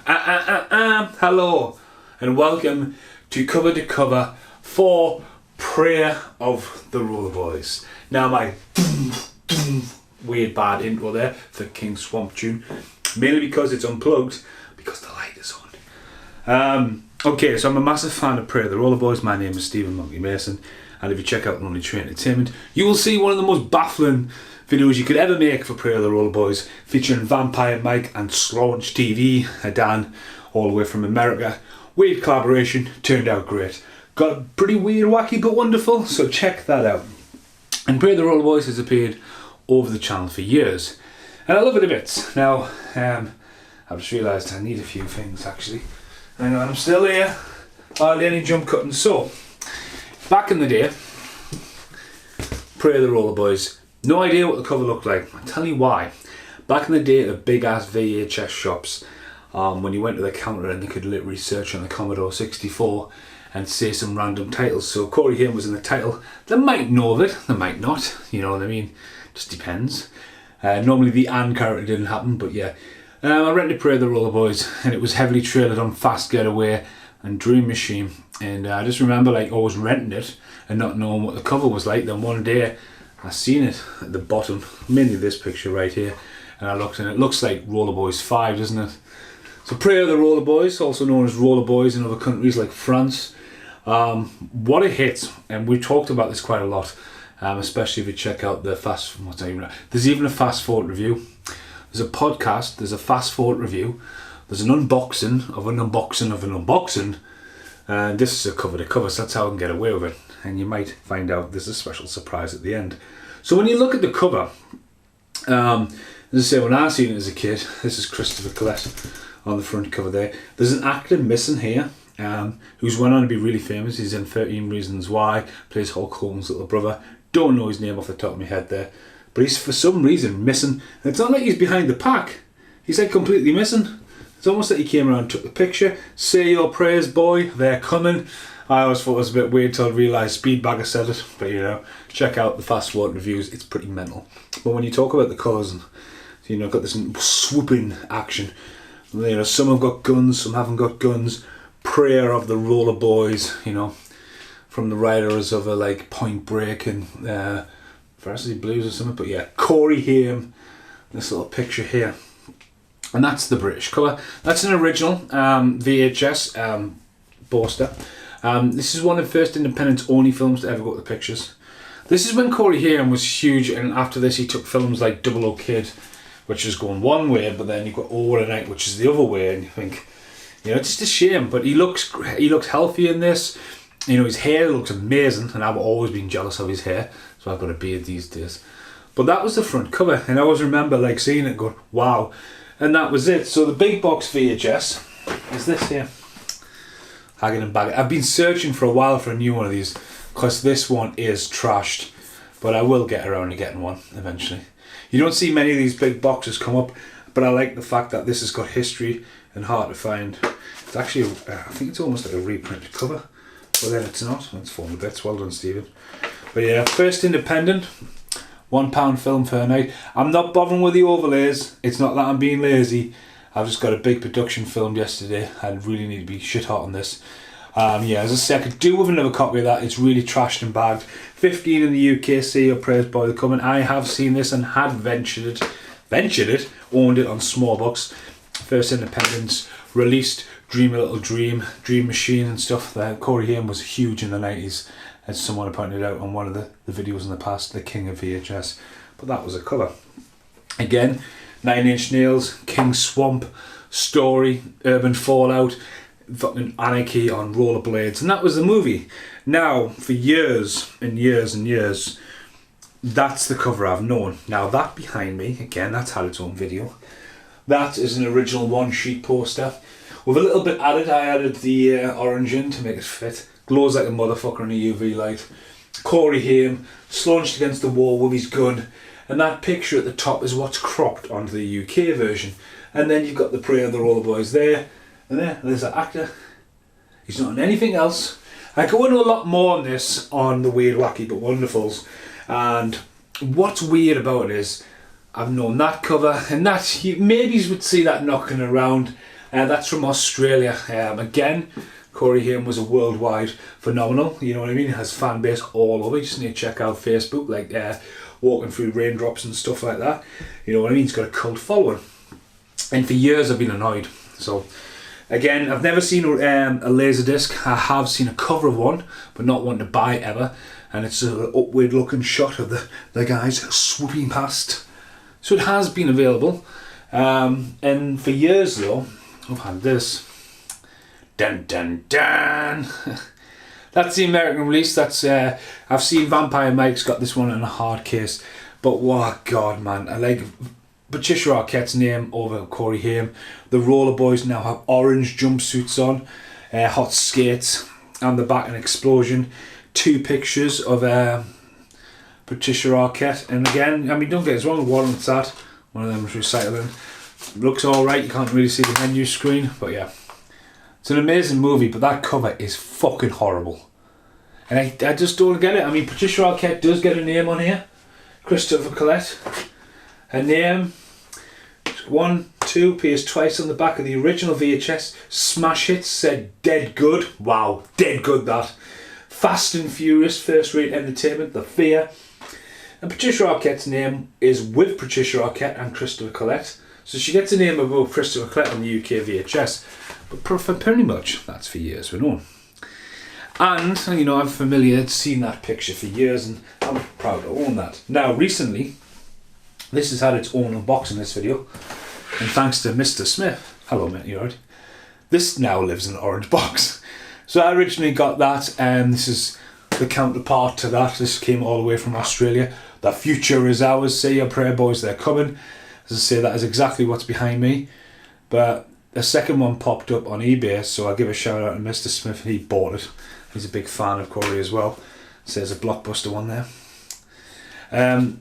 Hello and welcome to cover for Prayer of the Rollerboys. Now my weird bad intro there for King Swamp tune, mainly because it's unplugged, because the light is on. Okay, so I'm a massive fan of Prayer of the Rollerboys. My name is Stephen Monkey Mason, and if you check out Lonely Tree Entertainment, you will see one of the most baffling videos you could ever make for Prayer of the Rollerboys, featuring Vampire Mike and Slaunch TV, Dan, all the way from America. Weird collaboration, turned out great. Got pretty weird, wacky, but wonderful, so check that out. And Prayer of the Rollerboys has appeared over the channel for years, and I love it a bit. Now, I've just realised I need a few things actually. Hang on, I'm still here. Hardly any jump cutting. So, back in the day, Prayer of the Rollerboys. No idea what the cover looked like. I'll tell you why. Back in the day of big ass VHS shops, when you went to the counter and they could literally search on the Commodore 64 and say some random titles. So Corey Haim was in the title. They might know of it, they might not. You know what I mean? Just depends. Normally the "and" character didn't happen, but yeah. I rented Prayer of the Rollerboys, and it was heavily trailered on Fast Getaway and Dream Machine. And I just remember like always renting it and not knowing what the cover was like. Then one day I seen it at the bottom, mainly this picture right here, and I looked and it looks like Rollerboys 5, doesn't it? So Prayer of the Rollerboys, also known as Rollerboys in other countries like France. What a hit, and we talked about this quite a lot, especially if you check out the there's even a fast forward review. There's a podcast, there's a fast forward review, there's an unboxing of an unboxing of an unboxing, and this is a cover to cover, so that's how I can get away with it. And you might find out there's a special surprise at the end. So when you look at the cover, as I say, when I seen it as a kid, this is Christopher Collette on the front cover there. There's an actor missing here, who's went on to be really famous. He's in 13 Reasons Why, plays Hulk Hogan's little brother. Don't know his name off the top of my head there, but he's for some reason missing. And it's not like he's behind the pack. He's like completely missing. It's almost like he came around and took the picture. Say your prayers, boy, they're coming. I always thought it was a bit weird till I realised Speedbagger said it, but you know, check out the fast forward reviews, it's pretty mental. But when you talk about the colours and, you know, got this swooping action, you know, some have got guns, some haven't got guns. Prayer of the Rollerboys, you know, from the writers of like Point Break and Varsity Blues or something, but yeah, Corey Haim, this little picture here. And that's the British cover. That's an original VHS poster. This is one of the first independent only films to ever go to the pictures. This is when Corey Haim was huge, and after this he took films like Double O Kid, which is going one way, but then you've got Over the Night, which is the other way, and you think, you know, it's just a shame. But he looks healthy in this. You know, his hair looks amazing, and I've always been jealous of his hair, so I've got a beard these days. But that was the front cover, and I always remember like seeing it and going, wow. And that was it. So the big box VHS is this here. Haggard and Baggett. I've been searching for a while for a new one of these, because this one is trashed, but I will get around to getting one eventually. You don't see many of these big boxes come up, but I like the fact that this has got history and hard to find. It's actually, I think it's almost like a reprinted cover, but then it's not. It's fallen to bits. Well done, Stephen. But yeah, first independent, £1 film for a night. I'm not bothering with the overlays. It's not that I'm being lazy. I've just got a big production filmed yesterday. I really need to be shit hot on this. Yeah, as I say, I could do with another copy of that. It's really trashed and bagged. 15 in the UK. See your prayers, boy, they're coming. I have seen this and had ventured it, owned it on small box. First independence, released Dream a Little Dream, Dream Machine and stuff. Corey Haim was huge in the 90s, as someone pointed out on one of the videos in the past, the king of VHS. But that was a cover. Again, 9 Inch Nails, King Swamp, Story, Urban Fallout, fucking Anarchy on rollerblades, and that was the movie. Now, for years and years and years, that's the cover I've known. Now that behind me, again, that's had its own video. That is an original one sheet poster. With a little bit added, I added the orange in to make it fit. Glows like a motherfucker in a UV light. Corey Haim, slunched against the wall with his gun. And that picture at the top is what's cropped onto the UK version. And then you've got the Prayer of the Rollerboys there. And there's that actor. He's not on anything else. I go into a lot more on this on the Weird Wacky But Wonderfuls. And what's weird about it is, I've known that cover, and that maybe you would see that knocking around. That's from Australia. Again, Corey Haim was a worldwide phenomenal, you know what I mean? He has fan base all over. You just need to check out Facebook, like Walking Through Raindrops and stuff like that. You know what I mean? He's got a cult following. And for years I've been annoyed. So, again, I've never seen a Laserdisc. I have seen a cover of one, but not one to buy ever. And it's an upward looking shot of the guys swooping past. So it has been available. And for years though, I've had this. Dun dun dun! That's the American release. That's I've seen Vampire Mike's got this one in a hard case. But what God, man, I like Patricia Arquette's name over Corey Haim. The Rollerboys now have orange jumpsuits on, hot skates, and the back an explosion. 2 pictures of Patricia Arquette, and again, I mean, don't get us wrong, Warren's that. One of them is recycling. Looks alright, you can't really see the menu screen, but yeah. It's an amazing movie, but that cover is fucking horrible. And I just don't get it. I mean, Patricia Arquette does get a name on here. Christopher Collette. Her name, 1, 2, appears twice on the back of the original VHS. Smash hits said dead good. Wow, dead good that. Fast and Furious, First Rate Entertainment, The Fear. And Patricia Arquette's name is with Patricia Arquette and Christopher Collette. So she gets a name above Christopher Collette on the UK VHS. But for pretty much, that's for years, we know. And, you know, I'm familiar, seen that picture for years, and I'm proud to own that. Now, recently, this has had its own unboxing, this video. And thanks to Mr. Smith. Hello, mate, you alright? This now lives in an orange box. So I originally got that, and this is the counterpart to that. This came all the way from Australia. The future is ours. Say your prayer, boys, they're coming. As I say, that is exactly what's behind me. But a second one popped up on eBay, so I'll give a shout out to Mr. Smith. He bought it. He's a big fan of Corey as well. So there's a Blockbuster one there.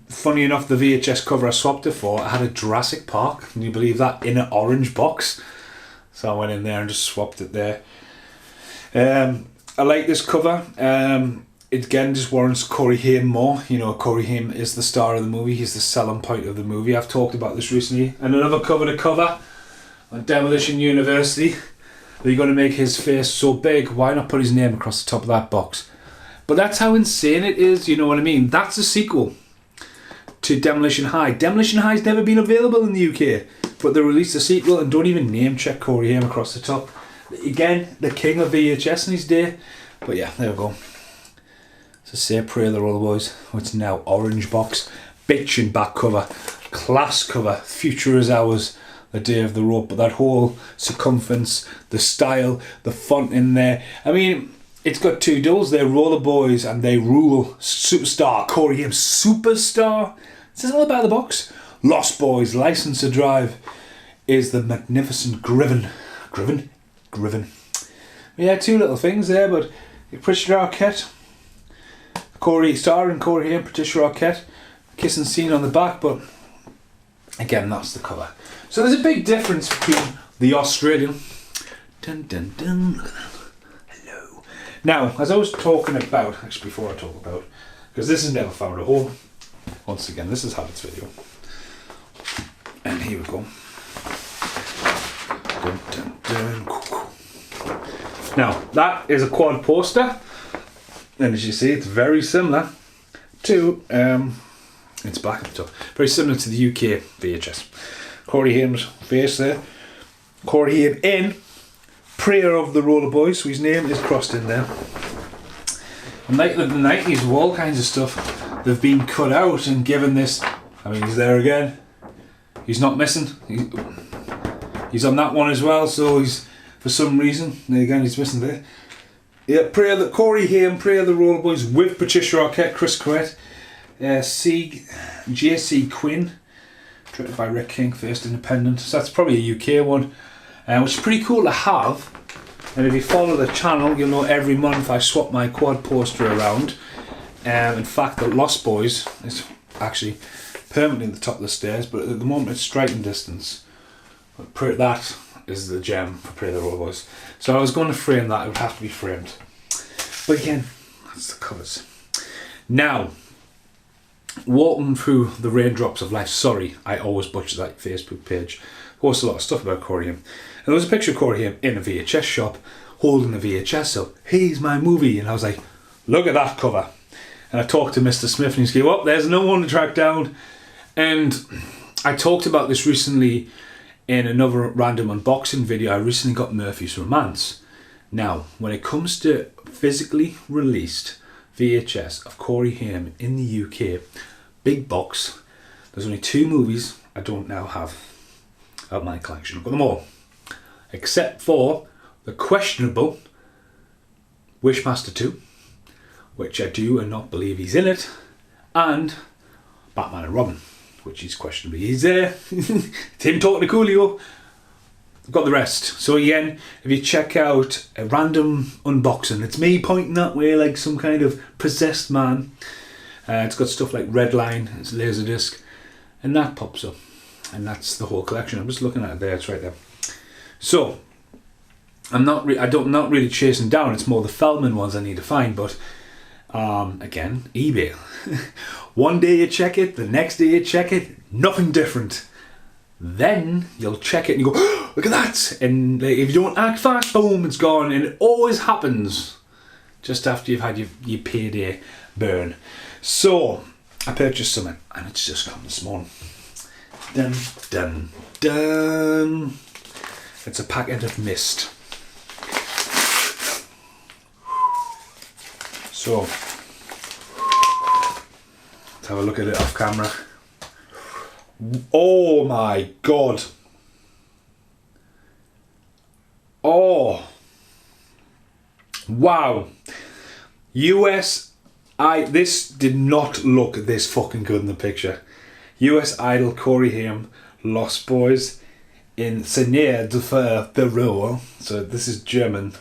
Funny enough, the VHS cover I swapped it for, I had a Jurassic Park. Can you believe that? In an orange box. So I went in there and just swapped it there. I like this cover. It again just warrants Corey Haim more. You know, Corey Haim is the star of the movie. He's the selling point of the movie. I've talked about this recently. And another cover to cover on Demolition University. They're going to make his face so big. Why not put his name across the top of that box? But that's how insane it is. You know what I mean? That's a sequel to Demolition High. Demolition High's never been available in the UK. But they released a sequel and don't even name check Corey Haim across the top. Again, the king of VHS in his day. But yeah, there we go. So say pray the Rollerboys. It's now orange box. Bitchin' back cover. Class cover. Future is ours. The day of the rope. But that whole circumference, the style, the font in there. I mean, it's got 2 doubles there. Rollerboys and They Rule. Superstar. Corey Haim Superstar. It says all about the box. Lost Boys. License to Drive. Is the magnificent Griven. Griven. Yeah, 2 little things there, but Patricia Arquette, starring Corey Haim, Patricia Arquette, kissing scene on the back, but again, that's the cover. So there's a big difference between the Australian. Dun dun dun. Look at that. Hello. Now, as I was talking about, actually before I talk about, because this has never found a home. Once again, this has had its video. And here we go. Dun, dun, dun. Now, that is a quad poster, and as you see, it's very similar to, it's black at the top, very similar to the UK VHS. Corey Haim's face there. Corey Haim in Prayer of the Rollerboys, so his name is crossed in there. And like the 90s, with all kinds of stuff, they've been cut out and given this, I mean, he's there again. He's not missing. He's on that one as well, so he's, for some reason, again, he's missing there. Yeah, Corey Haim, Prayer of the Rollerboys with Patricia Arquette, Chris Collette, J.C. Quinn, directed by Rick King, first independent. So that's probably a UK one, which is pretty cool to have. And if you follow the channel, you'll know every month I swap my quad poster around. In fact, the Lost Boys is actually permanently at the top of the stairs, but at the moment it's striking distance. But that is the gem for Pray the Rollerboys. So I was going to frame that, it would have to be framed. But again, that's the covers. Now, walking through the raindrops of life. Sorry, I always butcher that Facebook page. Posts a lot of stuff about Corey Haim. And there was a picture of Corey Haim in a VHS shop holding a VHS up. Here's my movie. And I was like, look at that cover. And I talked to Mr. Smith and he's going, well, there's no one to track down. And I talked about this recently in another random unboxing video. I recently got Murphy's Romance. Now, when it comes to physically released VHS of Corey Haim in the UK, big box, there's only 2 movies I don't now have out my collection. I've got them all, except for the questionable Wishmaster 2, which I do and not believe he's in it, and Batman and Robin, which is questionably he's there. It's him talking to Coolio. I've got the rest. So again, if you check out a random unboxing, it's me pointing that way like some kind of possessed man. It's got stuff like Redline, it's Laserdisc, and that pops up. And that's the whole collection. I'm just looking at it there, it's right there. So, I'm not really chasing down, it's more the Feldman ones I need to find, but again, eBay. One day you check it, the next day you check it, nothing different. Then you'll check it and you go, oh, look at that! And if you don't act fast, boom, it's gone. And it always happens just after you've had your payday burn. So, I purchased something and it's just come this morning. Dun, dun, dun. It's a packet of mist. So, let's have a look at it off camera. Oh my god. Oh. Wow. This did not look this fucking good in the picture. US Idol Corey Haim, Lost Boys in Seigneur de Fer the Roll. So this is German.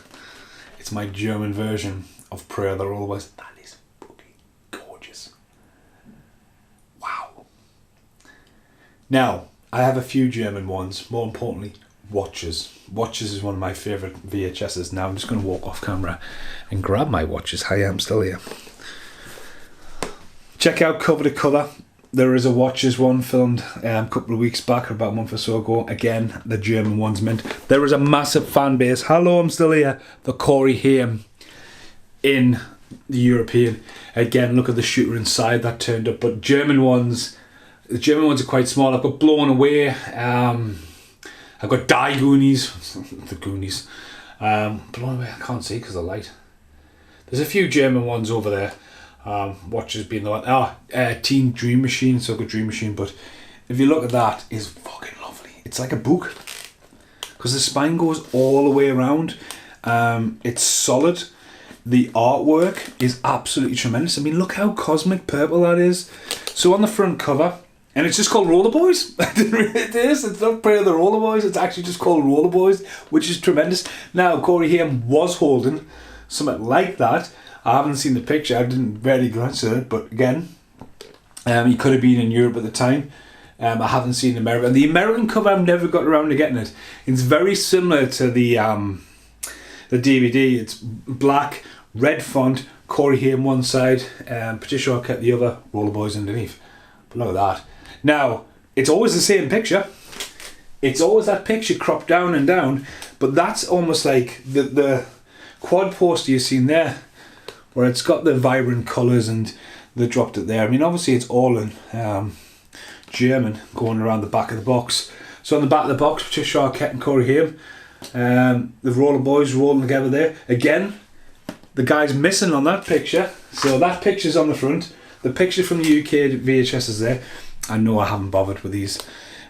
It's my German version of Prayer the Rollerboys. That is fucking gorgeous. Wow. Now, I have a few German ones. More importantly, watches. Watches is one of my favourite VHSs. Now I'm just going to walk off camera and grab my watches. Hi, I'm still here. Check out Cover to Colour. There is a Watches one filmed a couple of weeks back, about a month or so ago. Again, the German one's meant. There is a massive fan base. Hello, I'm still here. The Corey Haim in the European. Again, look at the shooter inside that turned up. But German ones, the German ones are quite small. I've got Blown Away. I've got Die Goonies. The Goonies. Blown Away, I can't see because of the light. There's a few German ones over there. Watches being the one. Teen Dream Machine, so good Dream Machine. But if you look at that, it's fucking lovely. It's like a book because the spine goes all the way around. It's solid. The artwork is absolutely tremendous. I mean, look how cosmic purple that is. So on the front cover, and it's just called Rollerboys. It is. It's not Prayer the Rollerboys. It's actually just called Rollerboys, which is tremendous. Now, Corey Haim was holding something like that. I haven't seen the picture. I didn't really glance at it, but again, he could have been in Europe at the time. I haven't seen America. And the American cover, I've never got around to getting it. It's very similar to the DVD. It's black, red font, Corey Haim one side, Patricia Arquette the other, Rollerboys underneath. But look at that. Now, it's always the same picture. It's always that picture cropped down and down, but that's almost like the quad poster you've seen there, where it's got the vibrant colours and they dropped it there. I mean, obviously it's all in German going around the back of the box. So on the back of the box, Patricia Arquette and Corey Haim, the Rollerboys rolling together there. Again, the guy's missing on that picture. So that picture's on the front. The picture from the UK VHS is there. I know I haven't bothered with these,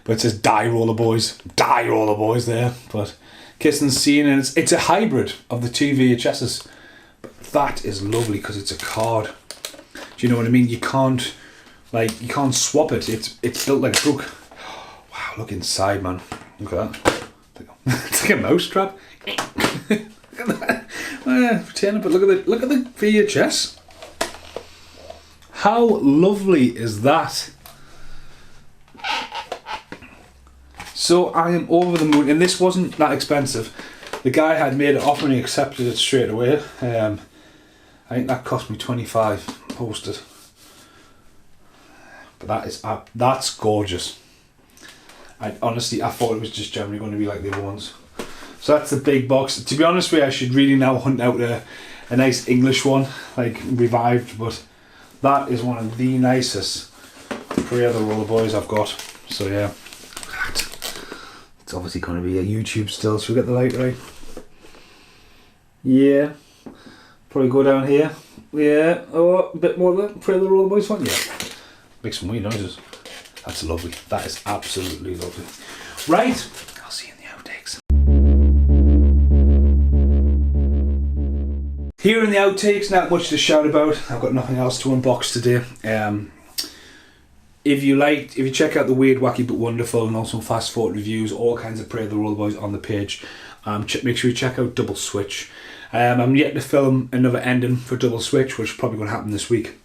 but it says Die Rollerboys there. But kissing scene, and it's a hybrid of the two VHSs. That is lovely because it's a card. Do you know what I mean? You can't swap it. It's built like a book. Wow, look inside, man. Look at that. It's like a mouse trap. Look at that. But look at the VHS. How lovely is that? So I am over the moon, and this wasn't that expensive. The guy had made an offer and he accepted it straight away. I think that cost me 25 posted. But that's gorgeous. I thought it was just generally going to be like the other ones. So that's the big box. To be honest with you, I should really now hunt out a nice English one, like revived, but that is one of the nicest Prayer the Rollerboys I've got. So yeah, it's obviously going to be a YouTube still, so we get the light right. Yeah, probably go down here. Yeah, oh, a bit more of the Prayer the Rollerboys one. Yeah, make some weird noises. That's lovely. That is absolutely lovely. Right, I'll see you in the outtakes. Here in the outtakes, not much to shout about. I've got nothing else to unbox today. If you check out the Weird, Wacky but Wonderful and also Fast Forward reviews, all kinds of Prayer the Rollerboys on the page. Make sure you check out Double Switch. I'm yet to film another ending for Double Switch, which is probably going to happen this week.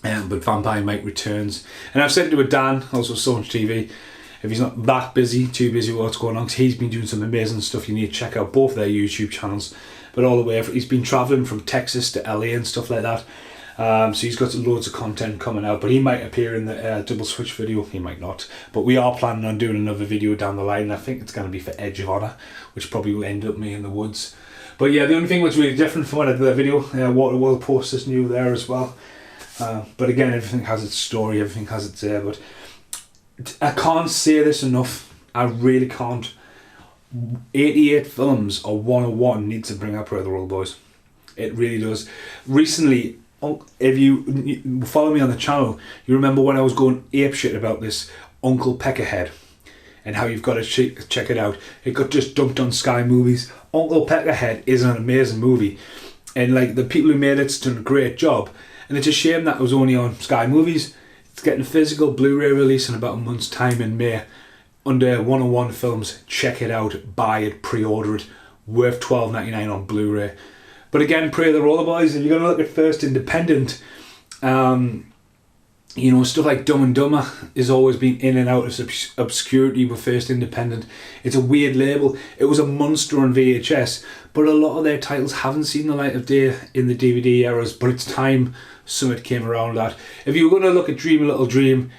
But Vampire Mike returns. And I've said to Dan, also Saunch TV, if he's not that busy, too busy with what's going on, because he's been doing some amazing stuff. You need to check out both their YouTube channels. But all the way, he's been travelling from Texas to LA and stuff like that. So he's got loads of content coming out, but he might appear in the Double Switch video, he might not. But we are planning on doing another video down the line. I think it's going to be for Edge of Honor, which probably will end up me in the woods. But yeah, the only thing that's really different from when I did that video, Waterworld post this new there as well. But again, everything has its story, everything has its but I can't say this enough, I really can't. 88 films or 101 needs to bring up Prayer the Rollerboys. It really does. Recently, if you follow me on the channel, you remember when I was going apeshit about this Uncle Peckerhead and how you've got to check it out. It got just dumped on Sky Movies. Uncle Peckerhead is an amazing movie, and like the people who made it's done a great job. And it's a shame that it was only on Sky Movies. It's getting a physical Blu-ray release in about a month's time in May. Under 101 Films, check it out, buy it, pre-order it. Worth $12.99 on Blu-ray. But again, Prayer the Rollerboys, if you're going to look at First Independent, stuff like Dumb and Dumber has always been in and out of obscurity with First Independent. It's a weird label. It was a monster on VHS, but a lot of their titles haven't seen the light of day in the DVD eras, but it's time something came around that. If you were going to look at Dream a Little Dream,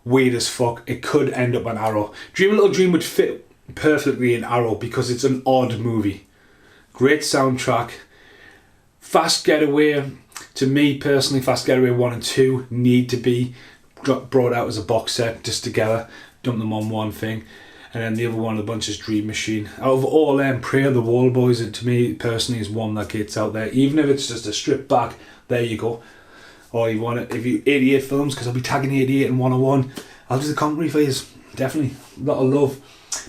weird as fuck, it could end up on Arrow. Dream a Little Dream would fit perfectly in Arrow because it's an odd movie. Great soundtrack. Fast Getaway, to me personally, Fast Getaway 1 and 2 need to be brought out as a box set, just together, dump them on one thing. And then the other one of the bunch is Dream Machine. Out of all them, Prayer the Rollerboys, and to me personally, is one that gets out there. Even if it's just a strip back, there you go. Or you want it, if you 88 films, because I'll be tagging 88 and 101, I'll do the commentary for you. Definitely, a lot of love.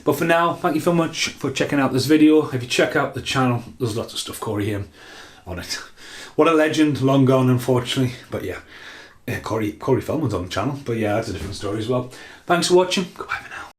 But for now, thank you so much for checking out this video. If you check out the channel, there's lots of stuff Corey here on it. What a legend, long gone unfortunately. But yeah, Corey Feldman's on the channel. But yeah, that's a different story as well. Thanks for watching. Goodbye for now.